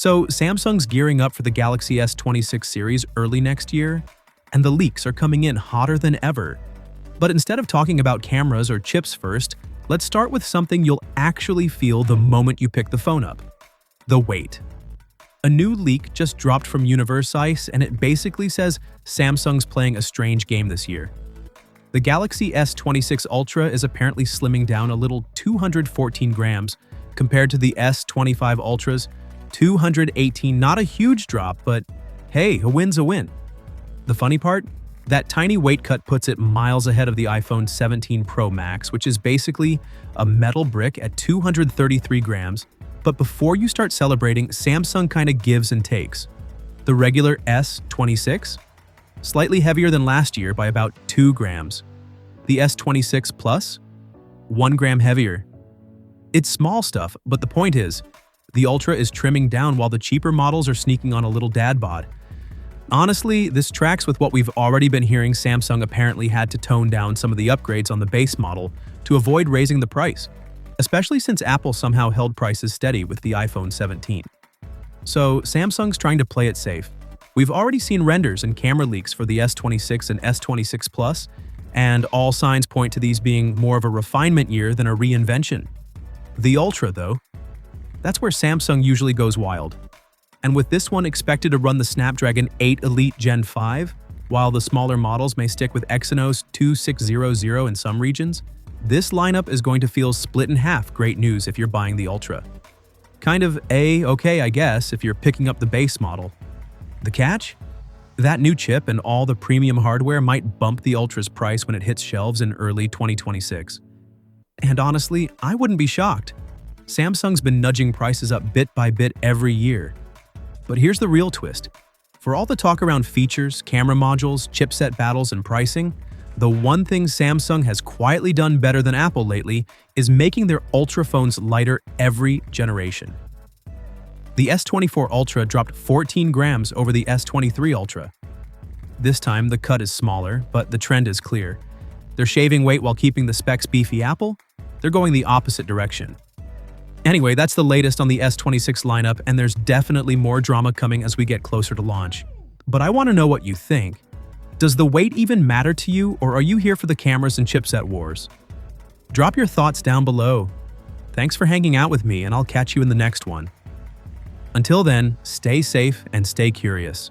So Samsung's gearing up for the Galaxy S26 series early next year, and the leaks are coming in hotter than ever. But instead of talking about cameras or chips first, let's start with something you'll actually feel the moment you pick the phone up: the weight. A new leak just dropped from Universe, and it basically says Samsung's playing a strange game this year. The Galaxy S26 Ultra is apparently slimming down a little 214 grams compared to the S25 Ultra's 218. Not a huge drop, but hey, a win's a win. The funny part? That tiny weight cut puts it miles ahead of the iPhone 17 Pro Max, which is basically a metal brick at 233 grams. But before you start celebrating, Samsung kinda gives and takes. The regular S26? Slightly heavier than last year by about 2 grams. The S26 Plus? 1 gram heavier. It's small stuff, but the point is, the Ultra is trimming down while the cheaper models are sneaking on a little dad bod. Honestly, this tracks with what we've already been hearing. Samsung apparently had to tone down some of the upgrades on the base model to avoid raising the price, especially since Apple somehow held prices steady with the iPhone 17. So Samsung's trying to play it safe. We've already seen renders and camera leaks for the S26 and S26 Plus, and all signs point to these being more of a refinement year than a reinvention. The Ultra, though, that's where Samsung usually goes wild. And with this one expected to run the Snapdragon 8 Elite Gen 5, while the smaller models may stick with Exynos 2600 in some regions, this lineup is going to feel split in half. Great news if you're buying the Ultra. Kind of okay, I guess, if you're picking up the base model. The catch? That new chip and all the premium hardware might bump the Ultra's price when it hits shelves in early 2026. And honestly, I wouldn't be shocked. Samsung's been nudging prices up bit by bit every year. But here's the real twist. For all the talk around features, camera modules, chipset battles, and pricing, the one thing Samsung has quietly done better than Apple lately is making their Ultra phones lighter every generation. The S24 Ultra dropped 14 grams over the S23 Ultra. This time, the cut is smaller, but the trend is clear. They're shaving weight while keeping the specs beefy. Apple? They're going the opposite direction. Anyway, that's the latest on the S26 lineup, and there's definitely more drama coming as we get closer to launch. But I want to know what you think. Does the weight even matter to you, or are you here for the cameras and chipset wars? Drop your thoughts down below. Thanks for hanging out with me, and I'll catch you in the next one. Until then, stay safe and stay curious.